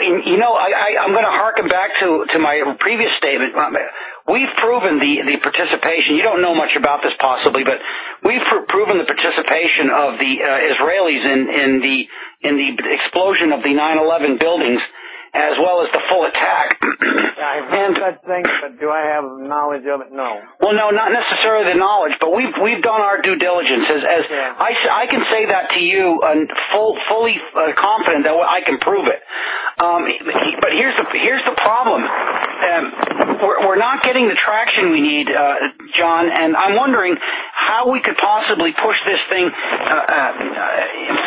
I'm going to harken back to my previous statement. We've proven the participation. You don't know much about this possibly, but we've proven the participation of the Israelis in the explosion of the 9/11 buildings, as well as the full attack. I've heard such things, but do I have knowledge of it? No. Well, no, not necessarily the knowledge, but we've done our due diligence. I can say that to you, fully confident that I can prove it. But here's the problem. We're not getting the traction we need, John, and I'm wondering how we could possibly push this thing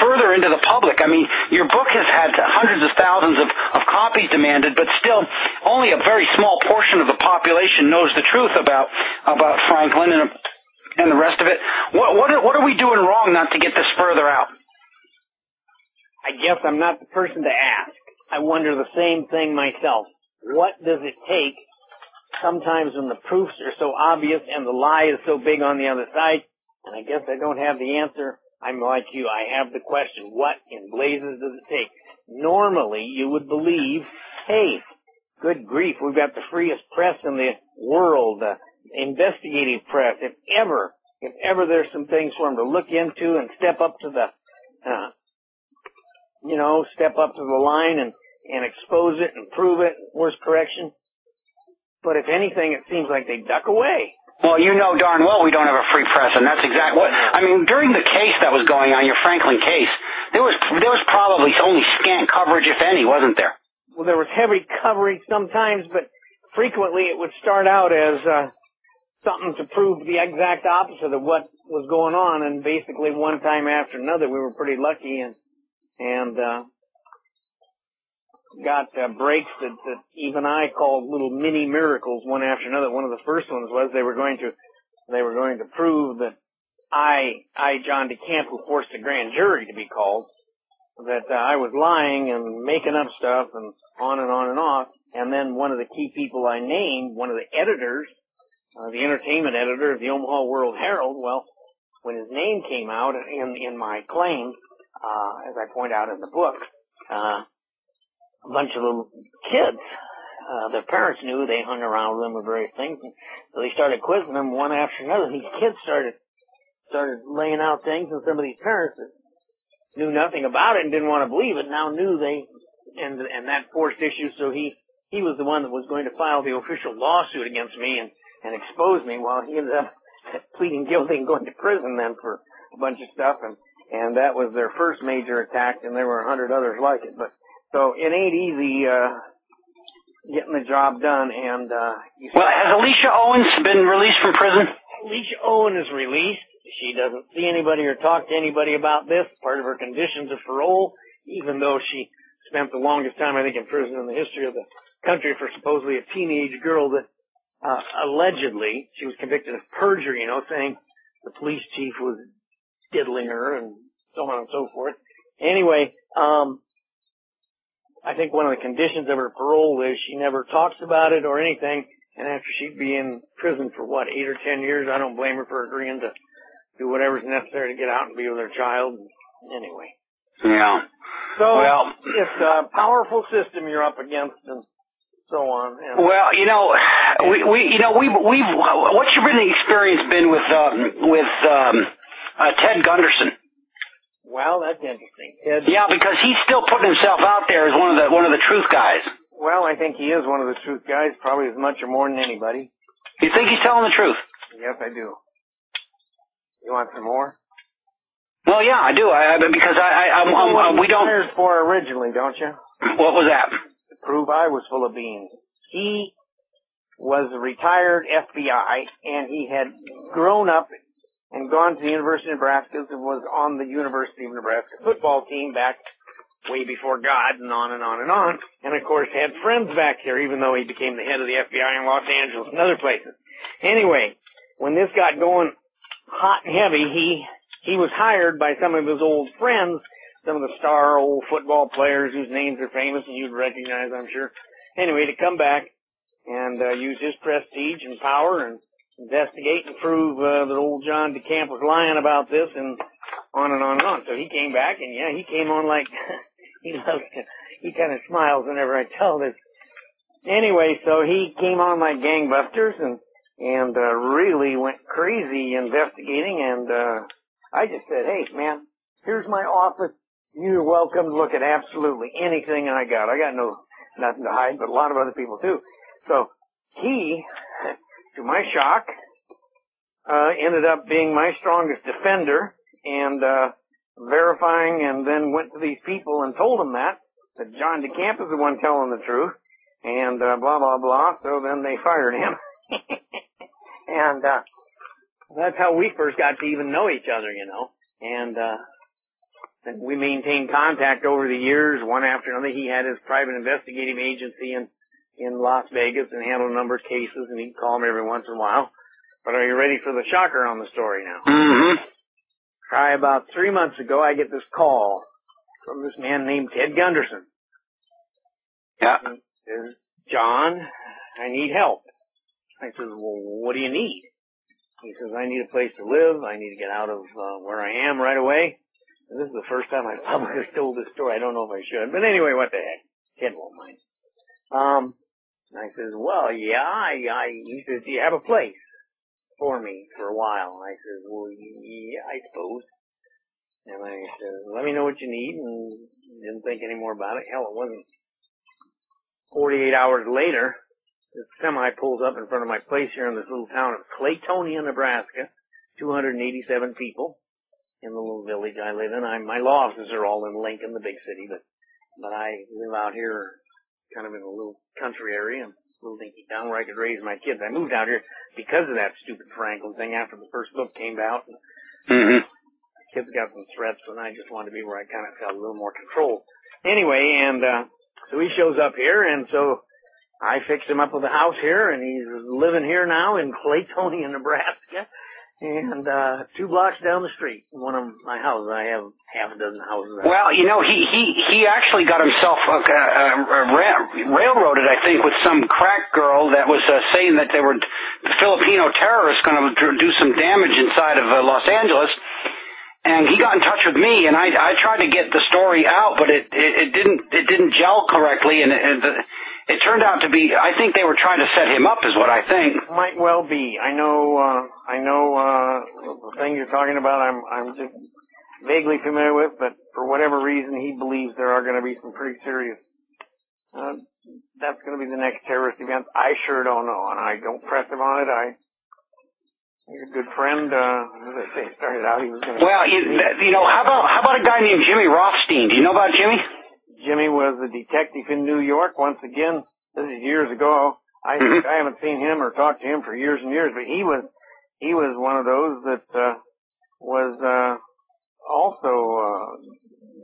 further into the public. I mean, your book has had hundreds of thousands of copies demanded, but still only a very small portion of the population knows the truth about Franklin and the rest of it. What are we doing wrong not to get this further out? I guess I'm not the person to ask. I wonder the same thing myself. What does it take sometimes when the proofs are so obvious and the lie is so big on the other side? And I guess I don't have the answer. I'm like you. I have the question. What in blazes does it take? Normally, you would believe, hey, good grief, we've got the freest press in the world, investigative press. If ever there's some things for them to look into and step up to the line and expose it and prove it, course correction. But if anything, it seems like they duck away. Well, you know darn well we don't have a free press, and that's exactly what I mean. During the case that was going on, your Franklin case, there was probably only scant coverage, if any, wasn't there? Well, there was heavy coverage sometimes, but frequently it would start out as something to prove the exact opposite of what was going on, and basically one time after another, we were pretty lucky and got breaks that even I called little mini miracles, one after another. One of the first ones was they were going to prove that I, John DeCamp, who forced a grand jury to be called, that I was lying and making up stuff and on and on and off. And then one of the key people I named, one of the editors, the entertainment editor of the Omaha World Herald, well, when his name came out in my claim, as I point out in the book, a bunch of little kids, their parents knew, they hung around with them with various things, and so they started quizzing them one after another. These kids started laying out things, and some of these parents that knew nothing about it and didn't want to believe it now knew and that forced issues. So he was the one that was going to file the official lawsuit against me and expose me, while he ended up pleading guilty and going to prison then for a bunch of stuff, and that was their first major attack, and there were 100 others like it. But so it ain't easy getting the job done. And well, has Alicia Owens been released from prison? Alicia Owen is released. She doesn't see anybody or talk to anybody about this. Part of her conditions of parole, even though she spent the longest time, I think, in prison in the history of the country for supposedly a teenage girl that allegedly she was convicted of perjury, saying the police chief was diddling her and so on and so forth. Anyway, I think one of the conditions of her parole is she never talks about it or anything, and after she'd be in prison for 8 or 10 years, I don't blame her for agreeing to do whatever's necessary to get out and be with her child. Anyway. Yeah. So it's a powerful system you're up against and so on. And well, we've what's your experience been with Ted Gunderson? Well, that's interesting. Ted, yeah, because he's still putting himself out there as one of the truth guys. Well, I think he is one of the truth guys, probably as much or more than anybody. You think he's telling the truth? Yes, I do. You want some more? Well, yeah, I do. Because we don't. Hired for originally, don't you? What was that? To prove I was full of beans. He was a retired FBI, and he had grown up and gone to the University of Nebraska and was on the University of Nebraska football team back way before God, and on and on and on. And of course had friends back here, even though he became the head of the FBI in Los Angeles and other places. Anyway, when this got going hot and heavy, he was hired by some of his old friends, some of the star old football players whose names are famous and you'd recognize, I'm sure. Anyway, to come back and use his prestige and power and investigate and prove that old John DeCamp was lying about this, and on and on and on. So he came back, and yeah, he came on like he he kind of smiles whenever I tell this. Anyway, so he came on my gangbusters and really went crazy investigating, and I just said, hey, man, here's my office. You're welcome to look at absolutely anything I got. I got nothing to hide, but a lot of other people too. So he, to my shock, ended up being my strongest defender and verifying, and then went to these people and told them that John DeCamp is the one telling the truth, and blah, blah, blah. So then they fired him. And that's how we first got to even know each other, you know. And we maintained contact over the years, one after another. He had his private investigative agency in Las Vegas and handled a number of cases, and he'd call me every once in a while. But are you ready for the shocker on the story now? Mm-hmm. Try about 3 months ago, I get this call from this man named Ted Gunderson. Yeah. He says, John, I need help. I said, well, what do you need? He says, I need a place to live. I need to get out of where I am right away. And this is the first time I publicly told this story. I don't know if I should. But anyway, what the heck? Ted won't mind. And I says, well, yeah, he says, do you have a place for me for a while? And I says, well, yeah, I suppose. And I says, let me know what you need, and didn't think any more about it. Hell, it wasn't 48 hours later, this semi pulls up in front of my place here in this little town of Claytonia, Nebraska. 287 people in the little village I live in. My law offices are all in Lincoln, the big city, but I live out here kind of in a little country area, a little dinky town where I could raise my kids. I moved out here because of that stupid Franklin thing after the first book came out. Mm-hmm. Kids got some threats, and I just wanted to be where I kind of felt a little more control. Anyway, and so he shows up here, and so I fixed him up with a house here, and he's living here now in Claytonia, Nebraska, and 2 blocks down the street, one of my houses. I have half a dozen houses. Well, you know, he actually got himself railroaded, I think, with some crack girl that was saying that they were Filipino terrorists going to do some damage inside of Los Angeles. And he got in touch with me, and I tried to get the story out, but it didn't gel correctly, and it turned out to be, I think they were trying to set him up, is what I think. Might well be. I know the thing you're talking about. I'm just vaguely familiar with, but for whatever reason, he believes there are going to be some pretty serious. That's going to be the next terrorist event. I sure don't know, and I don't press him on it. He's a good friend. As I say, started out he was going to. Well, you know, how about a guy named Jimmy Rothstein? Do you know about Jimmy? Jimmy was a detective in New York. Once again, this is years ago. I haven't seen him or talked to him for years and years, but he was one of those that was also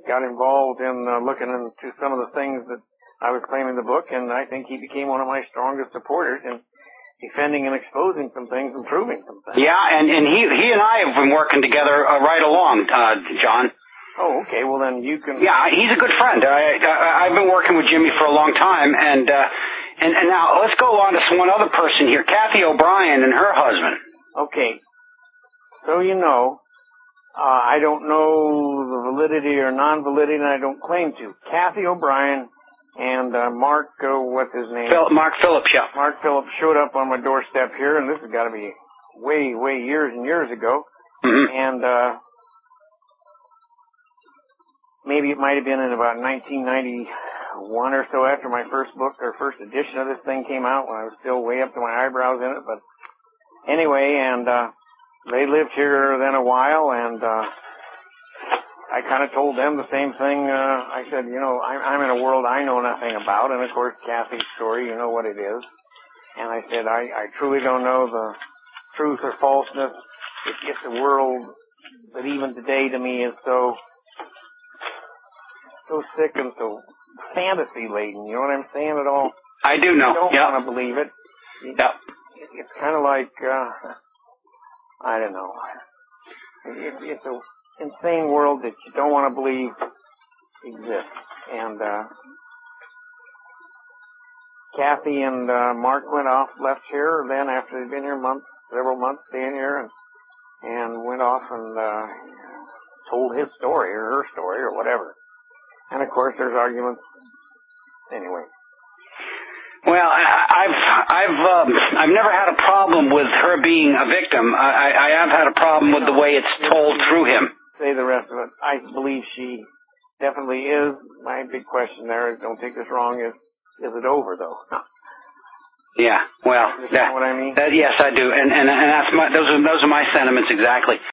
got involved in looking into some of the things that I was claiming in the book, and I think he became one of my strongest supporters in defending and exposing some things and proving some things. Yeah, and he and I have been working together right along, John. Oh, okay. Well, then you can. Yeah, he's a good friend. I've been working with Jimmy for a long time, and now let's go on to one other person here, Kathy O'Brien and her husband. Okay. So you know, I don't know the validity or non-validity, and I don't claim to. Kathy O'Brien and Mark, what's his name? Mark Phillips, yeah. Mark Phillips showed up on my doorstep here, and this has got to be way years and years ago. Mm-hmm. And maybe it might have been in about 1991 or so, after my first book or first edition of this thing came out, when I was still way up to my eyebrows in it. But anyway, and they lived here then a while, and I kind of told them the same thing. I said, you know, I'm in a world I know nothing about, and of course Kathy's story, you know what it is. And I said, I truly don't know the truth or falseness. It's a world that even today to me is so sick and so fantasy laden. You know what I'm saying at all? I do know. You don't yep. want to believe it. Yep. It's kind of like I don't know. It's a insane world that you don't want to believe exists. And Kathy and Mark went off, left here then after they'd been here several months staying here, and went off and told his story or her story or whatever. And of course there's arguments anyway. Well, I've never had a problem with her being a victim. I have had a problem with the way it's told through him. Say the rest of it. I believe she definitely is. My big question there is, don't take this wrong, is it over though? Yeah, well, You know what I mean? yes, I do, and that's those are my sentiments exactly.